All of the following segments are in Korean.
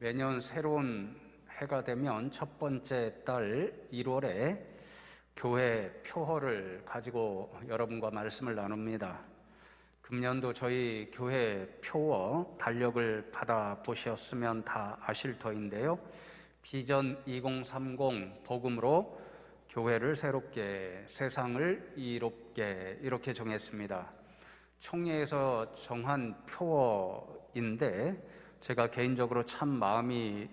매년 새로운 해가 되면 첫 번째 달 1월에 교회 표어를 가지고 여러분과 말씀을 나눕니다. 금년도 저희 교회 표어 달력을 받아보셨으면 다 아실 터인데요. 비전 2030 복음으로 교회를 새롭게, 세상을 이롭게, 이렇게 정했습니다. 총회에서 정한 표어인데 제가 개인적으로 참 마음에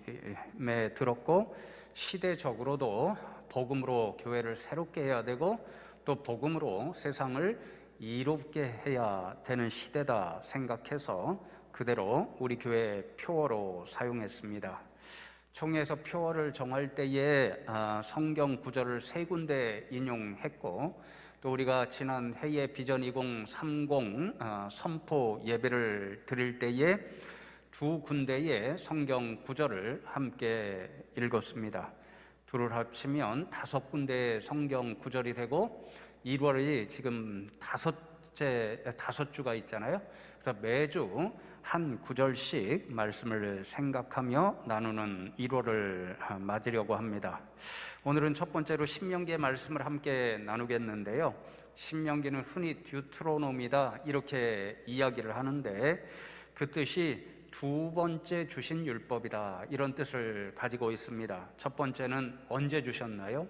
들었고, 시대적으로도 복음으로 교회를 새롭게 해야 되고 또 복음으로 세상을 이롭게 해야 되는 시대다 생각해서 그대로 우리 교회 표어로 사용했습니다. 총회에서 표어를 정할 때에 성경 구절을 3군데 인용했고, 또 우리가 지난 해에 비전 2030 선포 예배를 드릴 때에 2군데의 성경 구절을 함께 읽었습니다. 둘을 합치면 5군데의 성경 구절이 되고, 1월이 지금 5주가 있잖아요. 그래서 매주 한 구절씩 말씀을 생각하며 나누는 1월을 맞으려고 합니다. 오늘은 첫 번째로 신명기의 말씀을 함께 나누겠는데요. 신명기는 흔히 듀트로노미다 이렇게 이야기를 하는데, 그 뜻이 두 번째 주신 율법이다, 이런 뜻을 가지고 있습니다. 첫 번째는 언제 주셨나요?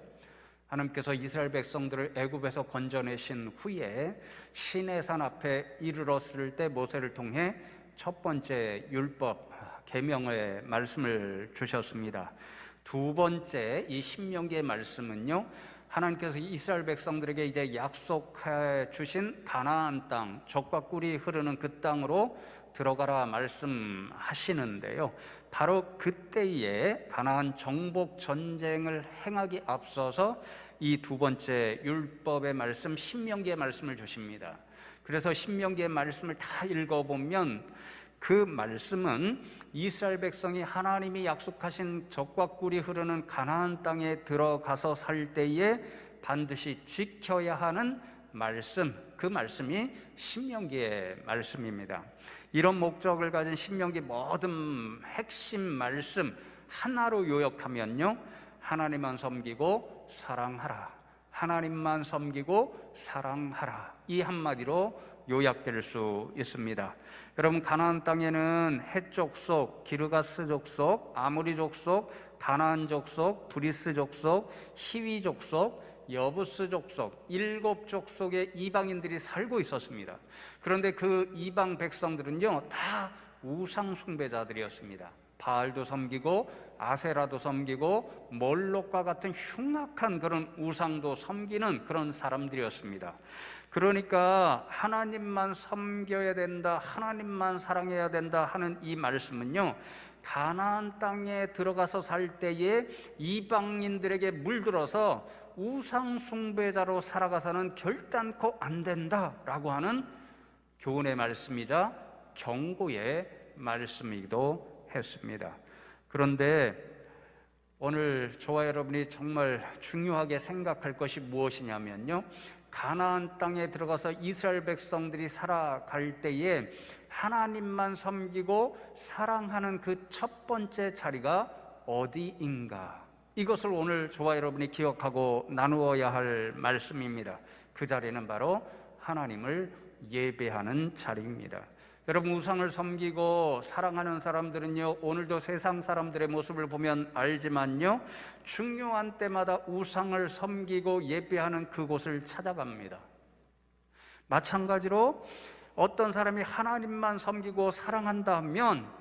하나님께서 이스라엘 백성들을 애굽에서 건져내신 후에 시내산 앞에 이르렀을 때 모세를 통해 첫 번째 율법, 계명의 말씀을 주셨습니다. 두 번째 이 신명기의 말씀은요, 하나님께서 이스라엘 백성들에게 이제 약속해 주신 가나안 땅, 젖과 꿀이 흐르는 그 땅으로 들어가라 말씀하시는데요. 바로 그때에 가나안 정복 전쟁을 행하기 앞서서 이 두 번째 율법의 말씀, 신명기의 말씀을 주십니다. 그래서 신명기의 말씀을 다 읽어보면 그 말씀은 이스라엘 백성이 하나님이 약속하신 젖과 꿀이 흐르는 가나안 땅에 들어가서 살 때에 반드시 지켜야 하는 말씀, 그 말씀이 신명기의 말씀입니다. 이런 목적을 가진 신명기 모든 핵심 말씀 하나로 요약하면요, 하나님만 섬기고 사랑하라, 하나님만 섬기고 사랑하라, 이 한마디로 요약될 수 있습니다. 여러분, 가나안 땅에는 헷 족속, 기르가스 족속, 아모리 족속, 가나안 족속, 브리스 족속, 히위 족속, 여부스 족속, 7족속의 이방인들이 살고 있었습니다. 그런데 그 이방 백성들은요, 다 우상 숭배자들이었습니다. 바알도 섬기고 아세라도 섬기고 몰록과 같은 흉악한 그런 우상도 섬기는 그런 사람들이었습니다. 그러니까 하나님만 섬겨야 된다, 하나님만 사랑해야 된다 하는 이 말씀은요, 가나안 땅에 들어가서 살 때에 이방인들에게 물들어서 우상 숭배자로 살아가서는 결단코 안 된다라고 하는 교훈의 말씀이자 경고의 말씀이기도 했습니다. 그런데 오늘 저와 여러분이 정말 중요하게 생각할 것이 무엇이냐면요, 가나안 땅에 들어가서 이스라엘 백성들이 살아갈 때에 하나님만 섬기고 사랑하는 그 첫 번째 자리가 어디인가, 이것을 오늘 저와 여러분이 기억하고 나누어야 할 말씀입니다. 그 자리는 바로 하나님을 예배하는 자리입니다. 여러분, 우상을 섬기고 사랑하는 사람들은요, 오늘도 세상 사람들의 모습을 보면 알지만요, 중요한 때마다 우상을 섬기고 예배하는 그곳을 찾아갑니다. 마찬가지로 어떤 사람이 하나님만 섬기고 사랑한다 하면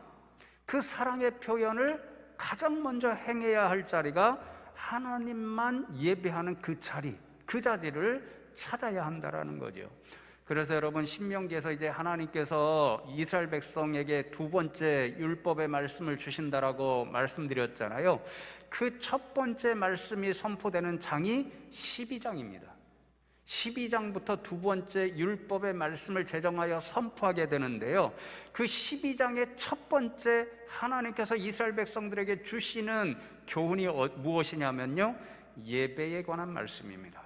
그 사랑의 표현을 가장 먼저 행해야 할 자리가 하나님만 예배하는 그 자리, 그 자리를 찾아야 한다라는 거죠. 그래서 여러분, 신명기에서 이제 하나님께서 이스라엘 백성에게 두 번째 율법의 말씀을 주신다라고 말씀드렸잖아요. 그 첫 번째 말씀이 선포되는 장이 12장입니다. 12장부터 두 번째 율법의 말씀을 제정하여 선포하게 되는데요, 그 12장의 첫 번째 하나님께서 이스라엘 백성들에게 주시는 교훈이 무엇이냐면요, 예배에 관한 말씀입니다.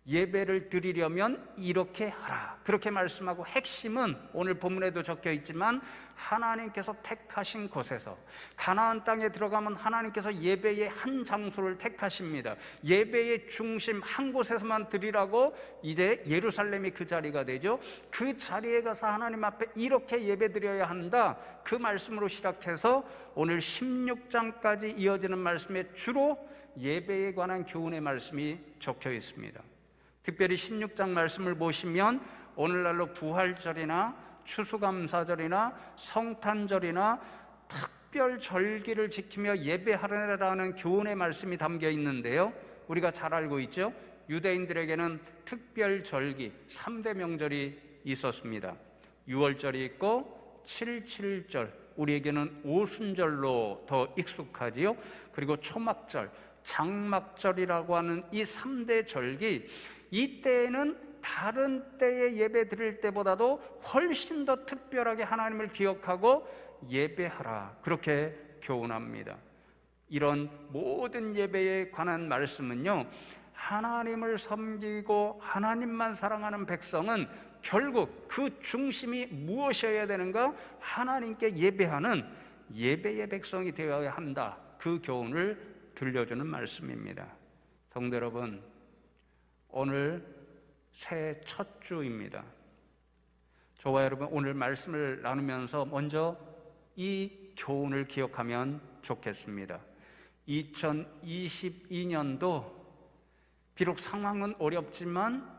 예배를 드리려면 이렇게 하라, 그렇게 말씀하고, 핵심은 오늘 본문에도 적혀 있지만 하나님께서 택하신 곳에서, 가나안 땅에 들어가면 하나님께서 예배의 한 장소를 택하십니다. 예배의 중심 한 곳에서만 드리라고 이제 예루살렘이 그 자리가 되죠. 그 자리에 가서 하나님 앞에 이렇게 예배 드려야 한다, 그 말씀으로 시작해서 오늘 16장까지 이어지는 말씀에 주로 예배에 관한 교훈의 말씀이 적혀 있습니다. 특별히 16장 말씀을 보시면 오늘날로 부활절이나 추수감사절이나 성탄절이나 특별 절기를 지키며 예배하라는 교훈의 말씀이 담겨 있는데요, 우리가 잘 알고 있죠. 유대인들에게는 특별 절기 3대 명절이 있었습니다. 유월절이 있고 7.7절, 우리에게는 오순절로 더 익숙하지요. 그리고 초막절, 장막절이라고 하는 이 3대 절기, 이때에는 다른 때에 예배 드릴 때보다도 훨씬 더 특별하게 하나님을 기억하고 예배하라, 그렇게 교훈합니다. 이런 모든 예배에 관한 말씀은요, 하나님을 섬기고 하나님만 사랑하는 백성은 결국 그 중심이 무엇이어야 되는가? 하나님께 예배하는 예배의 백성이 되어야 한다, 그 교훈을 들려주는 말씀입니다. 성도 여러분, 오늘 새해 첫 주입니다. 저와 여러분 오늘 말씀을 나누면서 먼저 이 교훈을 기억하면 좋겠습니다. 2022년도 비록 상황은 어렵지만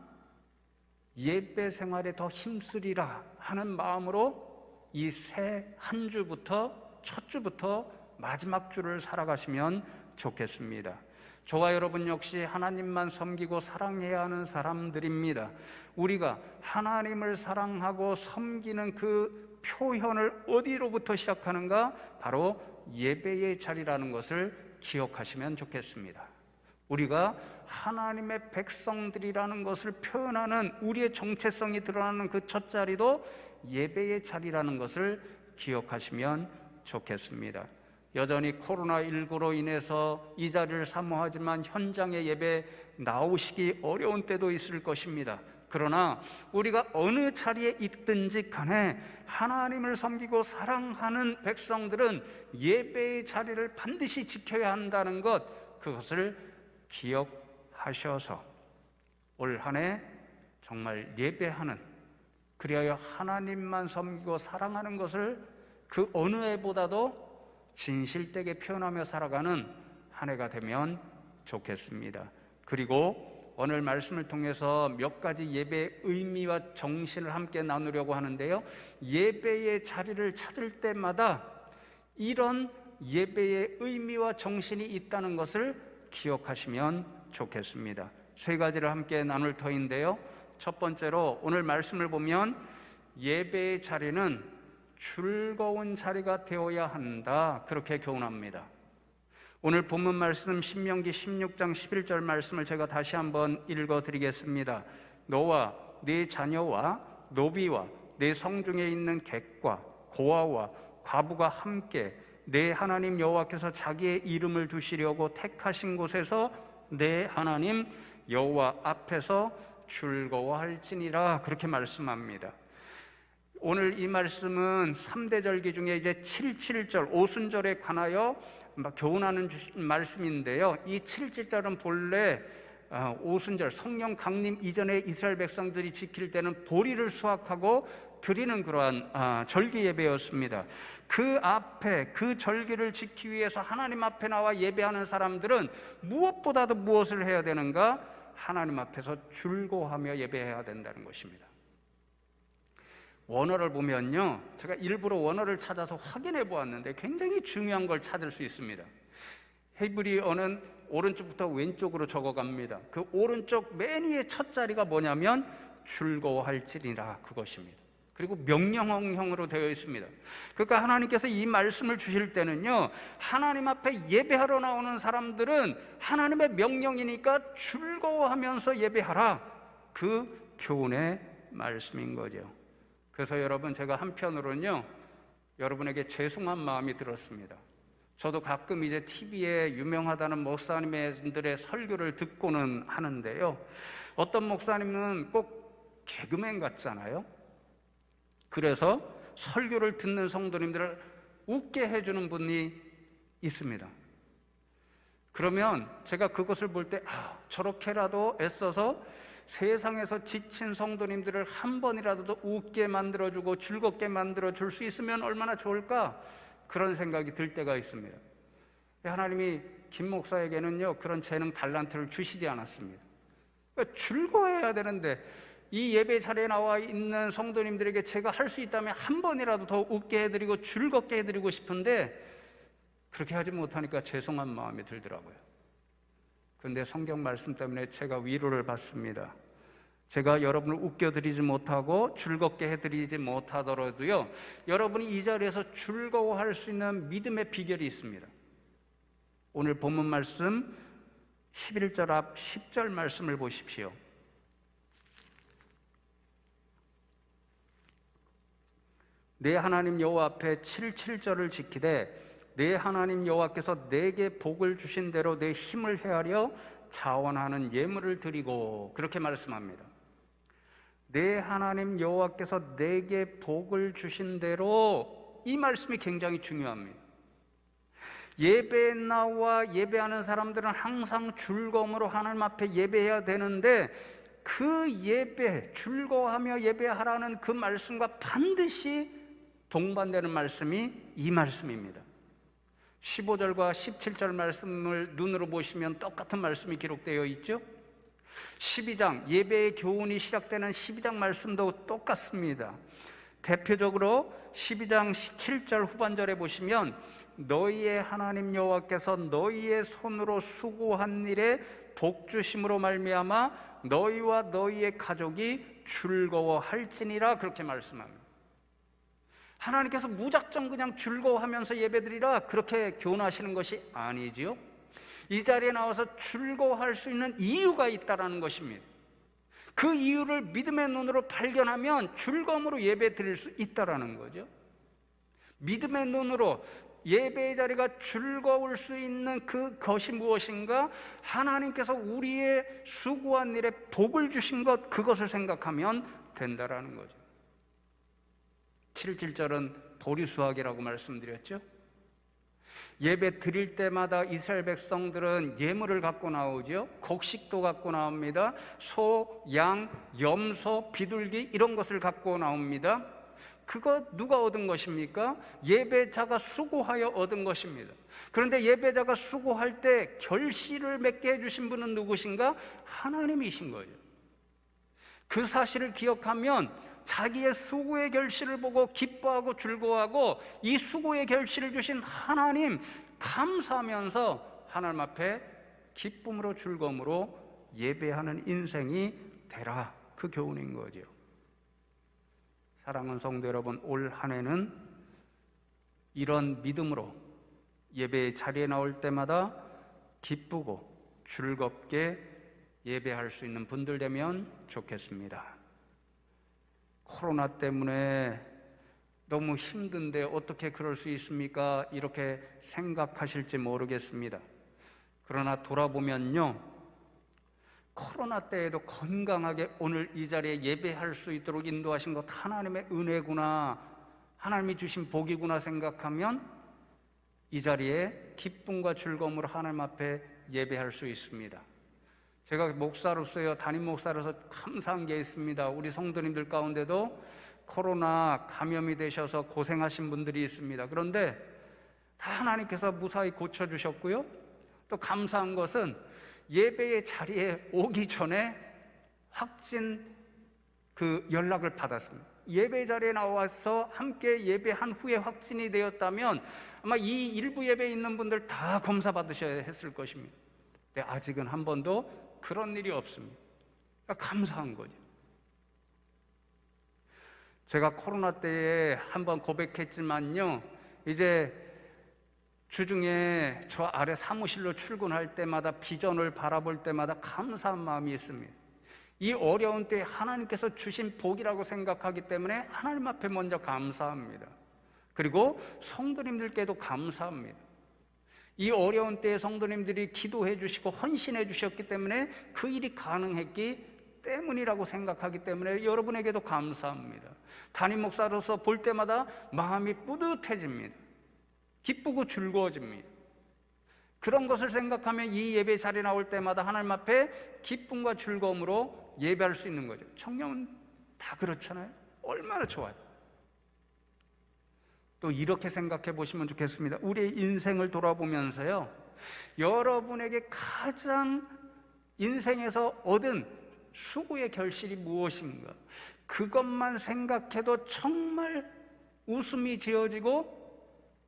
예배 생활에 더 힘쓰리라 하는 마음으로 이 새 한 주부터, 첫 주부터 마지막 주를 살아가시면 좋겠습니다. 저와 여러분 역시 하나님만 섬기고 사랑해야 하는 사람들입니다. 우리가 하나님을 사랑하고 섬기는 그 표현을 어디로부터 시작하는가? 바로 예배의 자리라는 것을 기억하시면 좋겠습니다. 우리가 하나님의 백성들이라는 것을 표현하는 우리의 정체성이 드러나는 그 첫 자리도 예배의 자리라는 것을 기억하시면 좋겠습니다. 여전히 코로나19로 인해서 이 자리를 사모하지만 현장의 예배 나오시기 어려운 때도 있을 것입니다. 그러나 우리가 어느 자리에 있든지 간에 하나님을 섬기고 사랑하는 백성들은 예배의 자리를 반드시 지켜야 한다는 것, 그것을 기억하셔서 올 한 해 정말 예배하는, 그리하여 하나님만 섬기고 사랑하는 것을 그 어느 해보다도 진실되게 표현하며 살아가는 한 해가 되면 좋겠습니다. 그리고 오늘 말씀을 통해서 몇 가지 예배의 의미와 정신을 함께 나누려고 하는데요, 예배의 자리를 찾을 때마다 이런 예배의 의미와 정신이 있다는 것을 기억하시면 좋겠습니다. 세 가지를 함께 나눌 터인데요, 첫 번째로 오늘 말씀을 보면 예배의 자리는 즐거운 자리가 되어야 한다, 그렇게 교훈합니다. 오늘 본문 말씀 신명기 16장 11절 말씀을 제가 다시 한번 읽어드리겠습니다. 너와 네 자녀와 노비와 네 성중에 있는 객과 고아와 과부가 함께 내 하나님 여호와께서 자기의 이름을 두시려고 택하신 곳에서 내 하나님 여호와 앞에서 즐거워할지니라, 그렇게 말씀합니다. 오늘 이 말씀은 3대 절기 중에 이제 7.7절 오순절에 관하여 교훈하는 말씀인데요, 이 7.7절은 본래 오순절 성령 강림 이전에 이스라엘 백성들이 지킬 때는 보리를 수확하고 드리는 그러한 절기 예배였습니다. 그 앞에 그 절기를 지키기 위해서 하나님 앞에 나와 예배하는 사람들은 무엇보다도 무엇을 해야 되는가? 하나님 앞에서 즐거워하며 예배해야 된다는 것입니다. 원어를 보면요, 제가 일부러 원어를 찾아서 확인해 보았는데 굉장히 중요한 걸 찾을 수 있습니다. 히브리어는 오른쪽부터 왼쪽으로 적어갑니다. 그 오른쪽 맨 위에 첫 자리가 뭐냐면 즐거워할지니라, 그것입니다. 그리고 명령형으로 되어 있습니다. 그러니까 하나님께서 이 말씀을 주실 때는요, 하나님 앞에 예배하러 나오는 사람들은 하나님의 명령이니까 즐거워하면서 예배하라, 그 교훈의 말씀인 거죠. 그래서 여러분, 제가 한편으로는요 여러분에게 죄송한 마음이 들었습니다. 저도 가끔 이제 TV에 유명하다는 목사님들의 설교를 듣고는 하는데요, 어떤 목사님은 꼭 개그맨 같잖아요. 그래서 설교를 듣는 성도님들을 웃게 해주는 분이 있습니다. 그러면 제가 그것을 볼 때 저렇게라도 애써서 세상에서 지친 성도님들을 한 번이라도 웃게 만들어주고 즐겁게 만들어줄 수 있으면 얼마나 좋을까, 그런 생각이 들 때가 있습니다. 하나님이 김 목사에게는요, 그런 재능 달란트를 주시지 않았습니다. 그러니까 즐거워해야 되는데, 이 예배 자리에 나와 있는 성도님들에게 제가 할 수 있다면 한 번이라도 더 웃게 해드리고 즐겁게 해드리고 싶은데 그렇게 하지 못하니까 죄송한 마음이 들더라고요. 그런데 성경 말씀 때문에 제가 위로를 받습니다. 제가 여러분을 웃겨드리지 못하고 즐겁게 해드리지 못하더라도요, 여러분이 이 자리에서 즐거워할 수 있는 믿음의 비결이 있습니다. 오늘 본문 말씀 11절 앞 10절 말씀을 보십시오. 내 하나님 여호와 앞에 7절을 지키되 내 하나님 여호와께서 내게 복을 주신 대로 내 힘을 헤아려 자원하는 예물을 드리고, 그렇게 말씀합니다. 내 하나님 여호와께서 내게 복을 주신 대로, 이 말씀이 굉장히 중요합니다. 예배에 나와 예배하는 사람들은 항상 즐거움으로 하나님 앞에 예배해야 되는데, 그 예배, 즐거워하며 예배하라는 그 말씀과 반드시 동반되는 말씀이 이 말씀입니다. 15절과 17절 말씀을 눈으로 보시면 똑같은 말씀이 기록되어 있죠. 12장, 예배의 교훈이 시작되는 12장 말씀도 똑같습니다. 대표적으로 12장 7절 후반절에 보시면 너희의 하나님 여호와께서 너희의 손으로 수고한 일에 복 주심으로 말미암아 너희와 너희의 가족이 즐거워할지니라, 그렇게 말씀합니다. 하나님께서 무작정 그냥 즐거워하면서 예배드리라, 그렇게 교훈하시는 것이 아니지요. 이 자리에 나와서 즐거워할 수 있는 이유가 있다는 것입니다. 그 이유를 믿음의 눈으로 발견하면 즐거움으로 예배드릴 수 있다는 거죠. 믿음의 눈으로 예배의 자리가 즐거울 수 있는 그것이 무엇인가, 하나님께서 우리의 수고한 일에 복을 주신 것, 그것을 생각하면 된다라는 거죠. 7절은 보리수학이라고 말씀드렸죠. 예배 드릴 때마다 이스라엘 백성들은 예물을 갖고 나오죠. 곡식도 갖고 나옵니다. 소, 양, 염소, 비둘기, 이런 것을 갖고 나옵니다. 그거 누가 얻은 것입니까? 예배자가 수고하여 얻은 것입니다. 그런데 예배자가 수고할 때 결실을 맺게 해주신 분은 누구신가? 하나님이신 거죠. 그 사실을 기억하면 자기의 수고의 결실을 보고 기뻐하고 즐거워하고, 이 수고의 결실을 주신 하나님 감사하면서 하나님 앞에 기쁨으로 즐거움으로 예배하는 인생이 되라, 그 교훈인 거죠. 사랑하는 성도 여러분, 올 한 해는 이런 믿음으로 예배 자리에 나올 때마다 기쁘고 즐겁게 예배할 수 있는 분들 되면 좋겠습니다. 코로나 때문에 너무 힘든데 어떻게 그럴 수 있습니까? 이렇게 생각하실지 모르겠습니다. 그러나 돌아보면요, 코로나 때에도 건강하게 오늘 이 자리에 예배할 수 있도록 인도하신 것 하나님의 은혜구나, 하나님이 주신 복이구나 생각하면 이 자리에 기쁨과 즐거움으로 하나님 앞에 예배할 수 있습니다. 제가 목사로서요, 담임 목사로서 감사한 게 있습니다. 우리 성도님들 가운데도 코로나 감염이 되셔서 고생하신 분들이 있습니다. 그런데 다 하나님께서 무사히 고쳐주셨고요, 또 감사한 것은 예배의 자리에 오기 전에 확진 연락을 받았습니다. 예배 자리에 나와서 함께 예배한 후에 확진이 되었다면 아마 이 일부 예배에 있는 분들 다 검사 받으셔야 했을 것입니다. 근데 아직은 한 번도 그런 일이 없습니다. 그러니까 감사한 거죠. 제가 코로나 때에 한번 고백했지만요, 이제 주중에 저 아래 사무실로 출근할 때마다 비전을 바라볼 때마다 감사한 마음이 있습니다. 이 어려운 때에 하나님께서 주신 복이라고 생각하기 때문에 하나님 앞에 먼저 감사합니다. 그리고 성도님들께도 감사합니다. 이 어려운 때에 성도님들이 기도해 주시고 헌신해 주셨기 때문에 그 일이 가능했기 때문이라고 생각하기 때문에 여러분에게도 감사합니다. 담임 목사로서 볼 때마다 마음이 뿌듯해집니다. 기쁘고 즐거워집니다. 그런 것을 생각하면 이 예배 자리에 나올 때마다 하나님 앞에 기쁨과 즐거움으로 예배할 수 있는 거죠. 청년은 다 그렇잖아요. 얼마나 좋아요. 또 이렇게 생각해 보시면 좋겠습니다. 우리의 인생을 돌아보면서요, 여러분에게 가장 인생에서 얻은 수고의 결실이 무엇인가, 그것만 생각해도 정말 웃음이 지어지고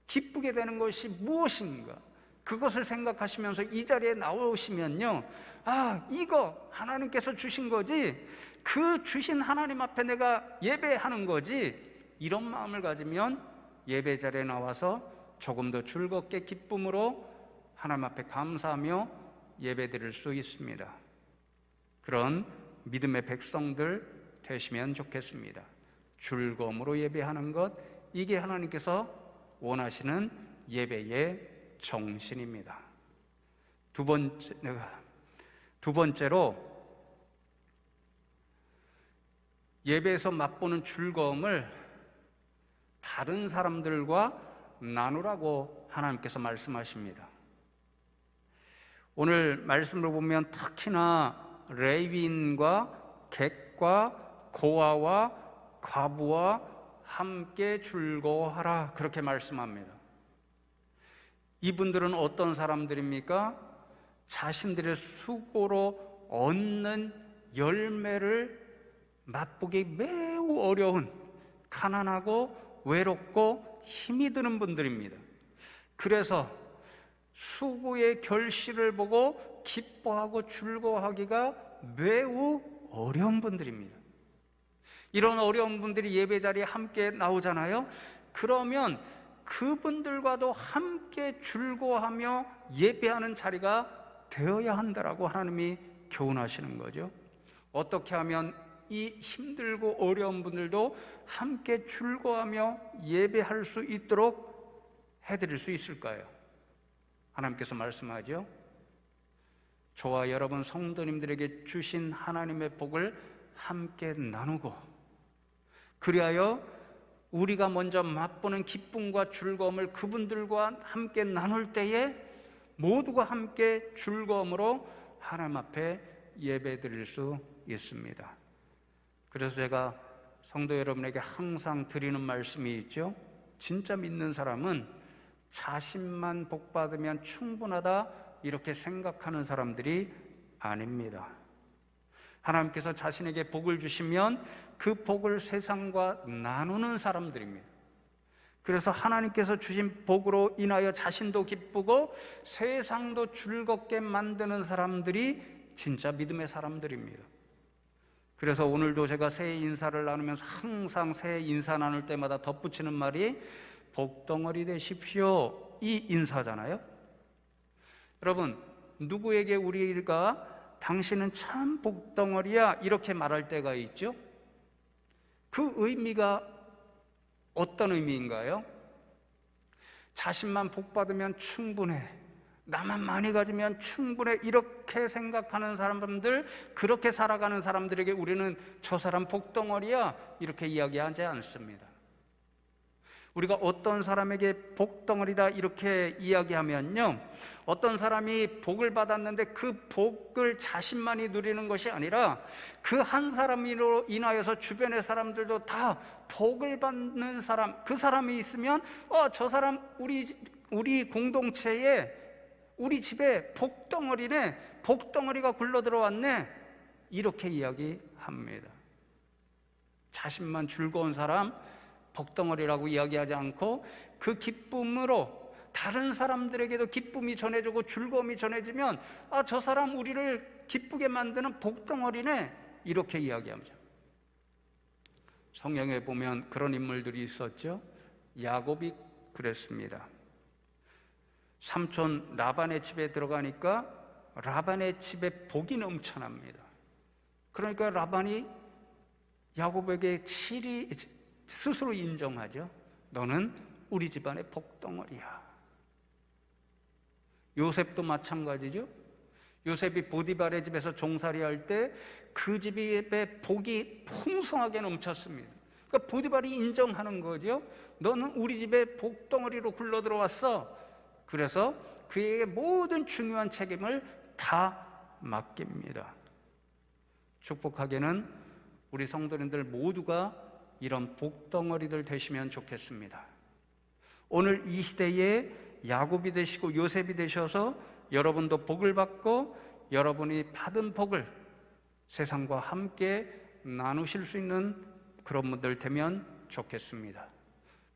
기쁘게 되는 것이 무엇인가, 그것을 생각하시면서 이 자리에 나오시면요, 아, 이거 하나님께서 주신 거지, 그 주신 하나님 앞에 내가 예배하는 거지, 이런 마음을 가지면 예배 자리에 나와서 조금 더 즐겁게 기쁨으로 하나님 앞에 감사하며 예배 드릴 수 있습니다. 그런 믿음의 백성들 되시면 좋겠습니다. 즐거움으로 예배하는 것, 이게 하나님께서 원하시는 예배의 정신입니다. 두 번째로 예배에서 맛보는 즐거움을 다른 사람들과 나누라고 하나님께서 말씀하십니다. 오늘 말씀을 보면 특히나 레위인과 객과 고아와 과부와 함께 즐거워하라, 그렇게 말씀합니다. 이분들은 어떤 사람들입니까? 자신들의 수고로 얻는 열매를 맛보기 매우 어려운, 가난하고 외롭고 힘이 드는 분들입니다. 그래서 수고의 결실을 보고 기뻐하고 즐거워하기가 매우 어려운 분들입니다. 이런 어려운 분들이 예배 자리에 함께 나오잖아요. 그러면 그분들과도 함께 즐거워하며 예배하는 자리가 되어야 한다라고 하나님이 교훈하시는 거죠. 어떻게 하면 이 힘들고 어려운 분들도 함께 즐거워하며 예배할 수 있도록 해드릴 수 있을까요? 하나님께서 말씀하죠. 저와 여러분 성도님들에게 주신 하나님의 복을 함께 나누고, 그리하여 우리가 먼저 맛보는 기쁨과 즐거움을 그분들과 함께 나눌 때에 모두가 함께 즐거움으로 하나님 앞에 예배 드릴 수 있습니다. 그래서 제가 성도 여러분에게 항상 드리는 말씀이 있죠. 진짜 믿는 사람은 자신만 복 받으면 충분하다, 이렇게 생각하는 사람들이 아닙니다. 하나님께서 자신에게 복을 주시면 그 복을 세상과 나누는 사람들입니다. 그래서 하나님께서 주신 복으로 인하여 자신도 기쁘고 세상도 즐겁게 만드는 사람들이 진짜 믿음의 사람들입니다. 그래서 오늘도 제가 새해 인사를 나누면서 항상 새해 인사 나눌 때마다 덧붙이는 말이 복덩어리 되십시오, 이 인사잖아요. 여러분, 누구에게 우리가 당신은 참 복덩어리야 이렇게 말할 때가 있죠. 그 의미가 어떤 의미인가요? 자신만 복 받으면 충분해, 나만 많이 가지면 충분해, 이렇게 생각하는 사람들, 그렇게 살아가는 사람들에게 우리는 저 사람 복덩어리야 이렇게 이야기하지 않습니다. 우리가 어떤 사람에게 복덩어리다 이렇게 이야기하면요, 어떤 사람이 복을 받았는데 그 복을 자신만이 누리는 것이 아니라 그 한 사람으로 인하여서 주변의 사람들도 다 복을 받는 사람, 그 사람이 있으면 저 사람 우리 공동체에, 우리 집에 복덩어리네, 복덩어리가 굴러 들어왔네, 이렇게 이야기합니다. 자신만 즐거운 사람 복덩어리라고 이야기하지 않고 그 기쁨으로 다른 사람들에게도 기쁨이 전해지고 즐거움이 전해지면 저 사람 우리를 기쁘게 만드는 복덩어리네, 이렇게 이야기합니다. 성경에 보면 그런 인물들이 있었죠. 야곱이 그랬습니다. 삼촌 라반의 집에 들어가니까 라반의 집에 복이 넘쳐납니다. 그러니까 라반이 야곱에게 스스로 인정하죠. 너는 우리 집안의 복덩어리야. 요셉도 마찬가지죠. 요셉이 보디발의 집에서 종살이 할 때 그 집에 복이 풍성하게 넘쳤습니다. 그러니까 보디발이 인정하는 거죠. 너는 우리 집에 복덩어리로 굴러 들어왔어. 그래서 그에게 모든 중요한 책임을 다 맡깁니다. 축복하게는 우리 성도님들 모두가 이런 복덩어리들 되시면 좋겠습니다. 오늘 이 시대에 야곱이 되시고 요셉이 되셔서 여러분도 복을 받고 여러분이 받은 복을 세상과 함께 나누실 수 있는 그런 분들 되면 좋겠습니다.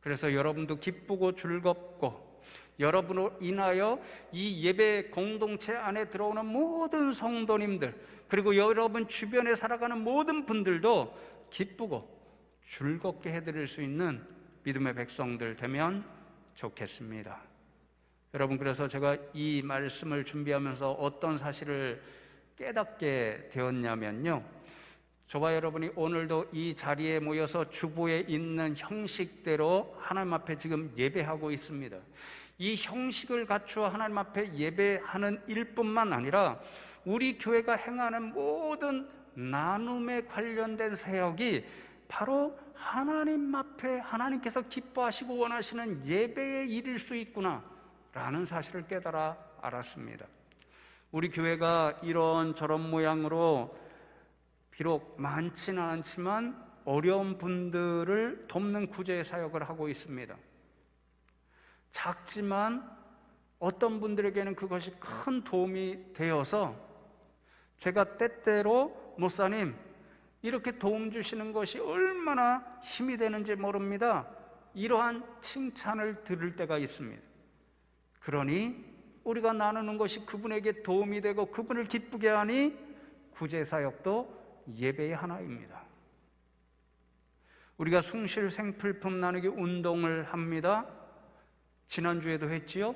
그래서 여러분도 기쁘고 즐겁고 여러분으로 인하여 이 예배 공동체 안에 들어오는 모든 성도님들, 그리고 여러분 주변에 살아가는 모든 분들도 기쁘고 즐겁게 해드릴 수 있는 믿음의 백성들 되면 좋겠습니다. 여러분, 그래서 제가 이 말씀을 준비하면서 어떤 사실을 깨닫게 되었냐면요, 저와 여러분이 오늘도 이 자리에 모여서 주보에 있는 형식대로 하나님 앞에 지금 예배하고 있습니다. 이 형식을 갖추어 하나님 앞에 예배하는 일뿐만 아니라 우리 교회가 행하는 모든 나눔에 관련된 사역이 바로 하나님 앞에 하나님께서 기뻐하시고 원하시는 예배의 일일 수 있구나 라는 사실을 깨달아 알았습니다. 우리 교회가 이런저런 모양으로 비록 많지는 않지만 어려운 분들을 돕는 구제 사역을 하고 있습니다. 작지만 어떤 분들에게는 그것이 큰 도움이 되어서 제가 때때로 목사님, 이렇게 도움 주시는 것이 얼마나 힘이 되는지 모릅니다, 이러한 칭찬을 들을 때가 있습니다. 그러니 우리가 나누는 것이 그분에게 도움이 되고 그분을 기쁘게 하니 구제사역도 예배의 하나입니다. 우리가 숭실 생필품 나누기 운동을 합니다. 지난주에도 했지요.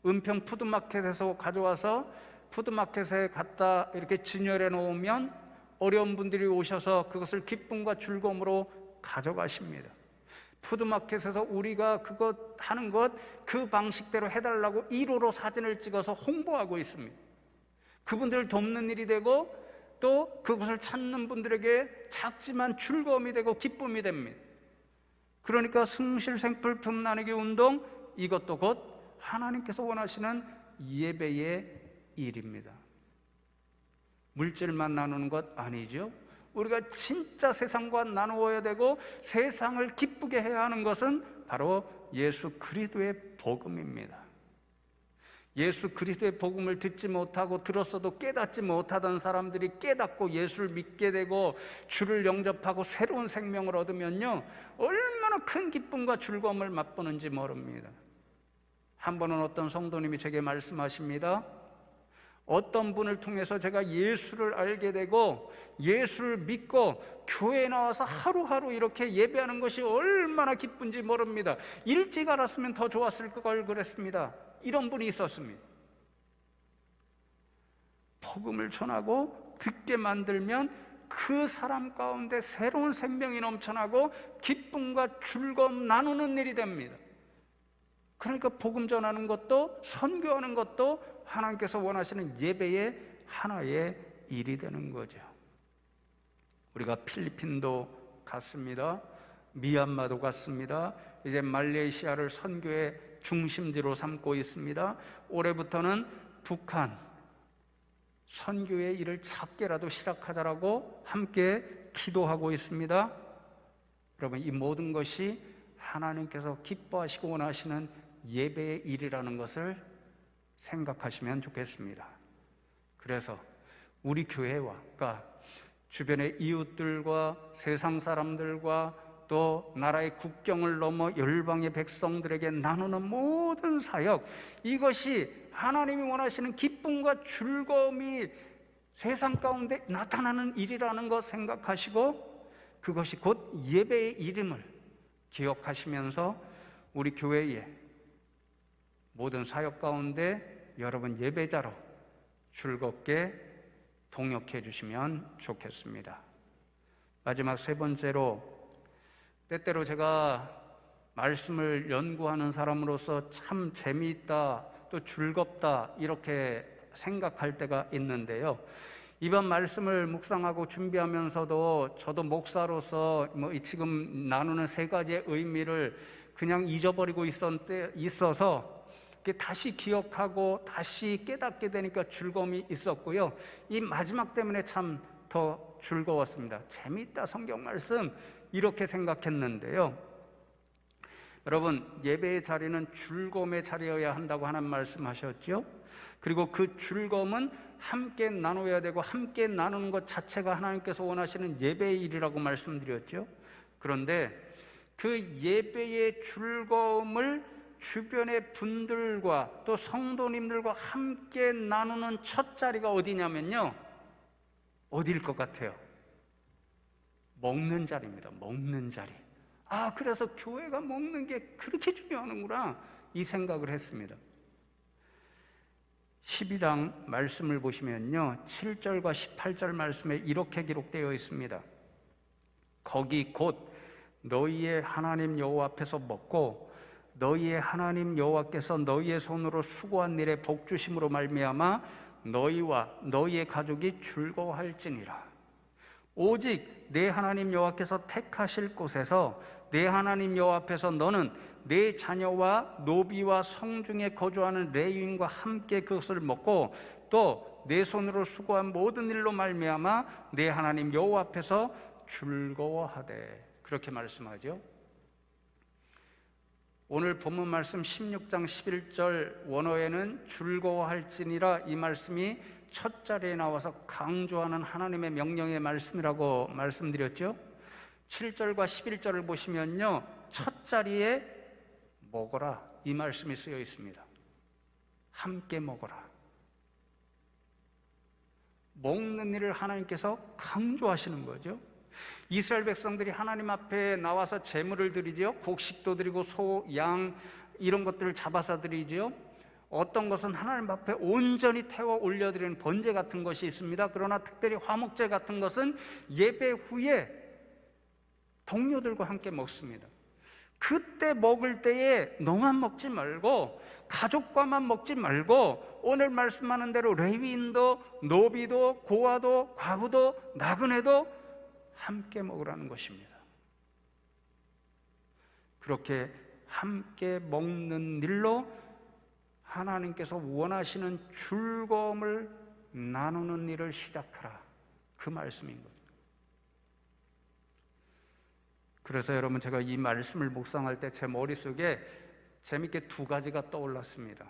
은평 푸드마켓에서 가져와서 푸드마켓에 갖다 이렇게 진열해 놓으면 어려운 분들이 오셔서 그것을 기쁨과 즐거움으로 가져가십니다. 푸드마켓에서 우리가 그것 하는 것 그 방식대로 해달라고 1호로 사진을 찍어서 홍보하고 있습니다. 그분들을 돕는 일이 되고 또 그것을 찾는 분들에게 작지만 즐거움이 되고 기쁨이 됩니다. 그러니까 승실 생필품 나누기 운동, 이것도 곧 하나님께서 원하시는 예배의 일입니다. 물질만 나누는 것 아니죠. 우리가 진짜 세상과 나누어야 되고 세상을 기쁘게 해야 하는 것은 바로 예수 그리스도의 복음입니다. 예수 그리스도의 복음을 듣지 못하고 들었어도 깨닫지 못하던 사람들이 깨닫고 예수를 믿게 되고 주를 영접하고 새로운 생명을 얻으면요, 얼마나 큰 기쁨과 즐거움을 맛보는지 모릅니다. 한 번은 어떤 성도님이 제게 말씀하십니다. 어떤 분을 통해서 제가 예수를 알게 되고 예수를 믿고 교회에 나와서 하루하루 이렇게 예배하는 것이 얼마나 기쁜지 모릅니다. 일찍 알았으면 더 좋았을 걸 그랬습니다. 이런 분이 있었습니다. 복음을 전하고 듣게 만들면 그 사람 가운데 새로운 생명이 넘쳐나고 기쁨과 즐거움 나누는 일이 됩니다. 그러니까 복음 전하는 것도 선교하는 것도 하나님께서 원하시는 예배의 하나의 일이 되는 거죠. 우리가 필리핀도 갔습니다. 미얀마도 갔습니다. 이제 말레이시아를 선교의 중심지로 삼고 있습니다. 올해부터는 북한 선교의 일을 작게라도 시작하자라고 함께 기도하고 있습니다. 여러분, 이 모든 것이 하나님께서 기뻐하시고 원하시는 예배의 일이라는 것을 생각하시면 좋겠습니다. 그래서 우리 교회와 그러니까 주변의 이웃들과 세상 사람들과 또 나라의 국경을 넘어 열방의 백성들에게 나누는 모든 사역, 이것이 하나님이 원하시는 기쁨과 즐거움이 세상 가운데 나타나는 일이라는 것 생각하시고 그것이 곧 예배의 이름을 기억하시면서 우리 교회의 모든 사역 가운데 여러분 예배자로 즐겁게 동역해 주시면 좋겠습니다. 마지막 세 번째로, 때때로 제가 말씀을 연구하는 사람으로서 참 재미있다, 또 즐겁다 이렇게 생각할 때가 있는데요. 이번 말씀을 묵상하고 준비하면서도 저도 목사로서 지금 나누는 세 가지의 의미를 그냥 잊어버리고 있어서 다시 기억하고 다시 깨닫게 되니까 즐거움이 있었고요. 이 마지막 때문에 참 더 즐거웠습니다. 재미있다 성경 말씀 이렇게 생각했는데요. 여러분, 예배의 자리는 즐거움의 자리여야 한다고 하나님 말씀하셨죠. 그리고 그 즐거움은 함께 나눠야 되고 함께 나누는 것 자체가 하나님께서 원하시는 예배의 일이라고 말씀드렸죠. 그런데 그 예배의 즐거움을 주변의 분들과 또 성도님들과 함께 나누는 첫 자리가 어디냐면요, 어디일 것 같아요? 먹는 자리입니다. 먹는 자리. 그래서 교회가 먹는 게 그렇게 중요하는구나 이 생각을 했습니다. 12장 말씀을 보시면요, 7절과 18절 말씀에 이렇게 기록되어 있습니다. 거기 곧 너희의 하나님 여호와 앞에서 먹고 너희의 하나님 여호와께서 너희의 손으로 수고한 일에 복 주심으로 말미암아 너희와 너희의 가족이 즐거워할지니라. 오직 내 하나님 여호와께서 택하실 곳에서 내 하나님 여호와 앞에서 너는 내 자녀와 노비와 성중에 거주하는 레위인과 함께 그것을 먹고 또 내 손으로 수고한 모든 일로 말미암아 내 하나님 여호와 앞에서 즐거워하되, 그렇게 말씀하죠. 오늘 본문 말씀 16장 11절 원어에는 즐거워할지니라 이 말씀이 첫 자리에 나와서 강조하는 하나님의 명령의 말씀이라고 말씀드렸죠. 7절과 11절을 보시면요, 첫 자리에 먹어라 이 말씀이 쓰여 있습니다. 함께 먹어라. 먹는 일을 하나님께서 강조하시는 거죠. 이스라엘 백성들이 하나님 앞에 나와서 제물을 드리죠. 곡식도 드리고 소, 양 이런 것들을 잡아서 드리죠. 어떤 것은 하나님 앞에 온전히 태워 올려드리는 번제 같은 것이 있습니다. 그러나 특별히 화목제 같은 것은 예배 후에 동료들과 함께 먹습니다. 그때 먹을 때에 너만 먹지 말고 가족과만 먹지 말고 오늘 말씀하는 대로 레위인도 노비도 고아도 과부도 나그네도 함께 먹으라는 것입니다. 그렇게 함께 먹는 일로 하나님께서 원하시는 즐거움을 나누는 일을 시작하라, 그 말씀인 거죠. 그래서 여러분, 제가 이 말씀을 묵상할 때 제 머릿속에 재밌게 두 가지가 떠올랐습니다.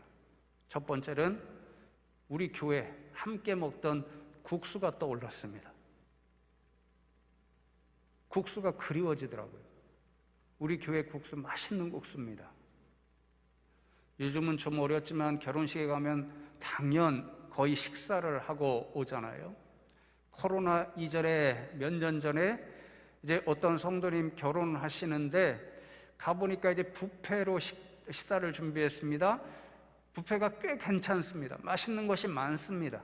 첫 번째는 우리 교회 함께 먹던 국수가 떠올랐습니다. 국수가 그리워지더라고요. 우리 교회 국수 맛있는 국수입니다. 요즘은 좀 어렵지만 결혼식에 가면 당연 거의 식사를 하고 오잖아요. 코로나 이전에 몇 년 전에 이제 어떤 성도님 결혼하시는데 가보니까 이제 뷔페로 식사를 준비했습니다. 뷔페가 꽤 괜찮습니다. 맛있는 것이 많습니다.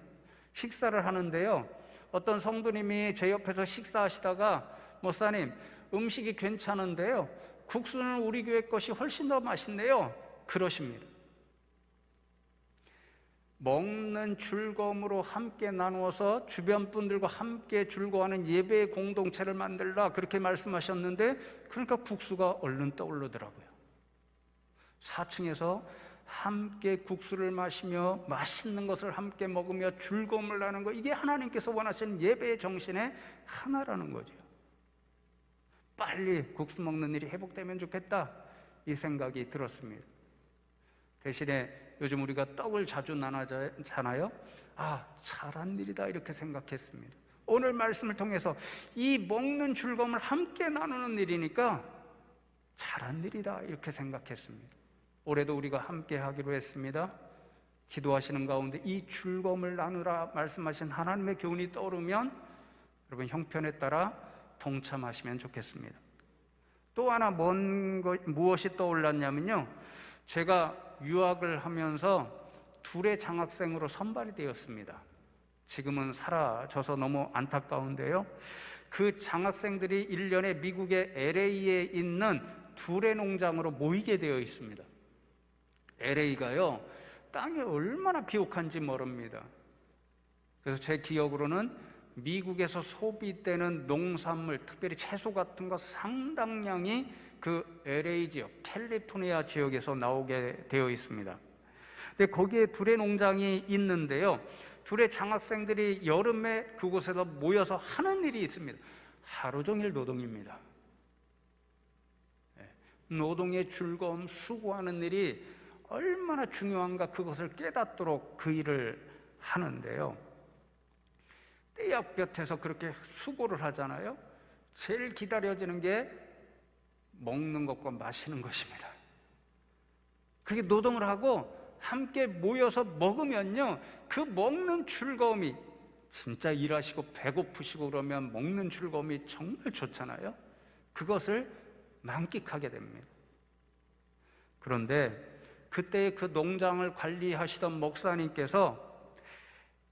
식사를 하는데요, 어떤 성도님이 제 옆에서 식사하시다가 목사님, 음식이 괜찮은데요, 국수는 우리 교회 것이 훨씬 더 맛있네요, 그러십니다. 먹는 즐거움으로 함께 나누어서 주변 분들과 함께 즐거워하는 예배의 공동체를 만들라, 그렇게 말씀하셨는데, 그러니까 국수가 얼른 떠오르더라고요. 4층에서 함께 국수를 마시며 맛있는 것을 함께 먹으며 즐거움을 나누는 것, 이게 하나님께서 원하시는 예배의 정신의 하나라는 거죠. 빨리 국수 먹는 일이 회복되면 좋겠다, 이 생각이 들었습니다. 대신에 요즘 우리가 떡을 자주 나누잖아요. 잘한 일이다, 이렇게 생각했습니다. 오늘 말씀을 통해서 이 먹는 즐거움을 함께 나누는 일이니까 잘한 일이다, 이렇게 생각했습니다. 올해도 우리가 함께 하기로 했습니다. 기도하시는 가운데 이 즐거움을 나누라 말씀하신 하나님의 교훈이 떠오르면 여러분 형편에 따라 동참하시면 좋겠습니다. 또 하나 무엇이 떠올랐냐면요, 제가 유학을 하면서 둘의 장학생으로 선발이 되었습니다. 지금은 사라져서 너무 안타까운데요, 그 장학생들이 1년에 미국의 LA에 있는 둘의 농장으로 모이게 되어 있습니다. LA가요 땅이 얼마나 비옥한지 모릅니다. 그래서 제 기억으로는 미국에서 소비되는 농산물, 특별히 채소 같은 거 상당량이 그 LA 지역, 캘리포니아 지역에서 나오게 되어 있습니다. 근데 거기에 두레 농장이 있는데요, 두레 장학생들이 여름에 그곳에서 모여서 하는 일이 있습니다. 하루 종일 노동입니다. 노동의 즐거움, 수고하는 일이 얼마나 중요한가 그것을 깨닫도록 그 일을 하는데요, 떼약볕에서 그렇게 수고를 하잖아요. 제일 기다려지는 게 먹는 것과 마시는 것입니다. 그게 노동을 하고 함께 모여서 먹으면요, 그 먹는 즐거움이, 진짜 일하시고 배고프시고 그러면 먹는 즐거움이 정말 좋잖아요. 그것을 만끽하게 됩니다. 그런데 그때 그 농장을 관리하시던 목사님께서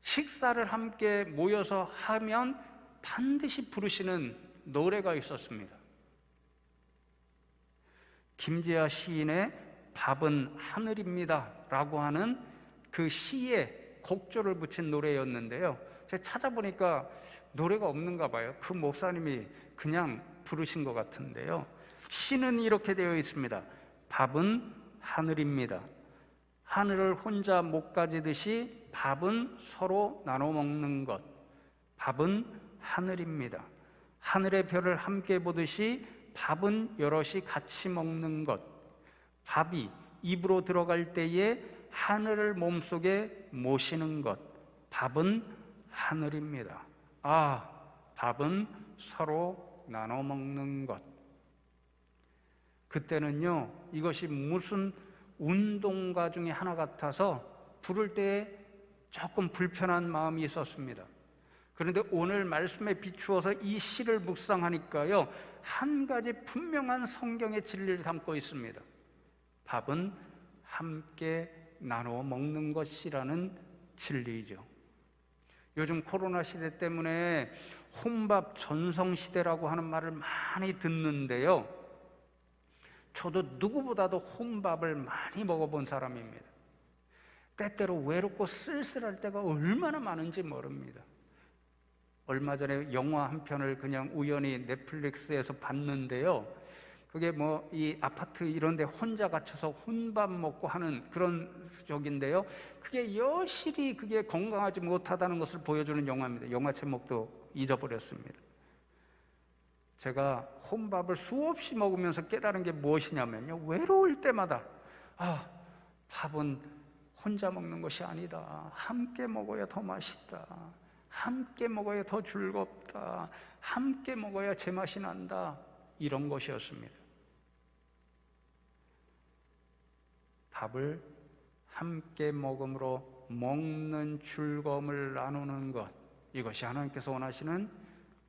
식사를 함께 모여서 하면 반드시 부르시는 노래가 있었습니다. 김재하 시인의 밥은 하늘입니다 라고 하는 그 시에 곡조를 붙인 노래였는데요, 제가 찾아보니까 노래가 없는가 봐요. 그 목사님이 그냥 부르신 것 같은데요, 시는 이렇게 되어 있습니다. 밥은 하늘입니다. 하늘을 혼자 못 가지듯이 밥은 서로 나눠 먹는 것. 밥은 하늘입니다. 하늘의 별을 함께 보듯이 밥은 여럿이 같이 먹는 것. 밥이 입으로 들어갈 때에 하늘을 몸속에 모시는 것. 밥은 하늘입니다. 아, 밥은 서로 나눠 먹는 것. 그때는요, 이것이 무슨 운동가 중에 하나 같아서 부를 때 조금 불편한 마음이 있었습니다. 그런데 오늘 말씀에 비추어서 이 시를 묵상하니까요, 한 가지 분명한 성경의 진리를 담고 있습니다. 밥은 함께 나눠 먹는 것이라는 진리이죠. 요즘 코로나 시대 때문에 혼밥 전성시대라고 하는 말을 많이 듣는데요, 저도 누구보다도 혼밥을 많이 먹어본 사람입니다. 때때로 외롭고 쓸쓸할 때가 얼마나 많은지 모릅니다. 얼마 전에 영화 한 편을 그냥 우연히 넷플릭스에서 봤는데요, 그게 뭐 이 아파트 이런 데 혼자 갇혀서 혼밥 먹고 하는 그런 적인데요, 그게 여실히 그게 건강하지 못하다는 것을 보여주는 영화입니다. 영화 제목도 잊어버렸습니다. 제가 혼밥을 수없이 먹으면서 깨달은 게 무엇이냐면요, 외로울 때마다 밥은 혼자 먹는 것이 아니다. 함께 먹어야 더 맛있다. 함께 먹어야 더 즐겁다. 함께 먹어야 제맛이 난다. 이런 것이었습니다. 밥을 함께 먹음으로 먹는 즐거움을 나누는 것, 이것이 하나님께서 원하시는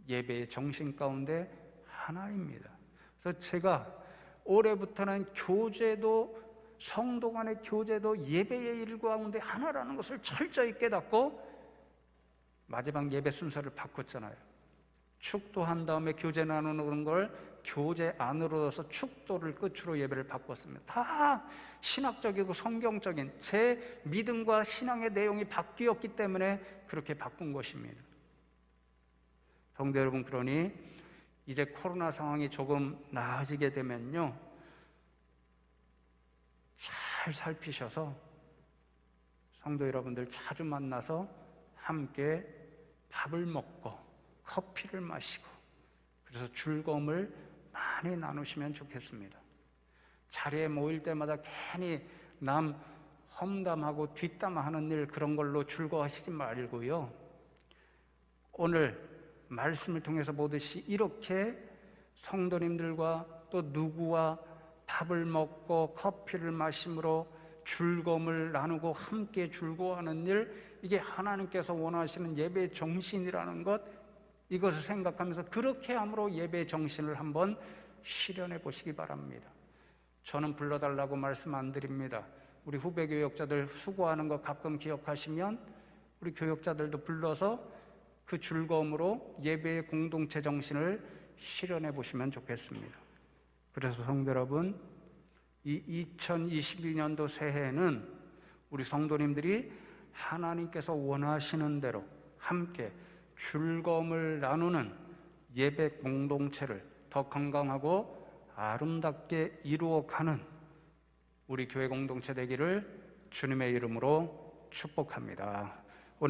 예배의 정신 가운데 하나입니다. 그래서 제가 올해부터는 교제도, 성도 간의 교제도 예배의 일 가운데 하나라는 것을 철저히 깨닫고 마지막 예배 순서를 바꿨잖아요. 축도한 다음에 교제 나누는 걸 교제 안으로 넣어서 축도를 끝으로 예배를 바꿨습니다. 다 신학적이고 성경적인 제 믿음과 신앙의 내용이 바뀌었기 때문에 그렇게 바꾼 것입니다. 성도 여러분, 그러니 이제 코로나 상황이 조금 나아지게 되면요, 잘 살피셔서 성도 여러분들 자주 만나서 함께 밥을 먹고 커피를 마시고, 그래서 즐거움을 많이 나누시면 좋겠습니다. 자리에 모일 때마다 괜히 남 험담하고 뒷담화하는 일, 그런 걸로 즐거워하시지 말고요, 오늘 말씀을 통해서 보듯이 이렇게 성도님들과 또 누구와 밥을 먹고 커피를 마심으로 즐거움을 나누고 함께 즐거워하는 일, 이게 하나님께서 원하시는 예배의 정신이라는 것, 이것을 생각하면서 그렇게 함으로 예배의 정신을 한번 실현해 보시기 바랍니다. 저는 불러달라고 말씀 안 드립니다. 우리 후배 교역자들 수고하는 거 가끔 기억하시면 우리 교역자들도 불러서 그 즐거움으로 예배의 공동체 정신을 실현해 보시면 좋겠습니다. 그래서 성도 여러분, 이 2022년도 새해에는 우리 성도님들이 하나님께서 원하시는 대로 함께 즐거움을 나누는 예배 공동체를 더 건강하고 아름답게 이루어가는 우리 교회 공동체 되기를 주님의 이름으로 축복합니다.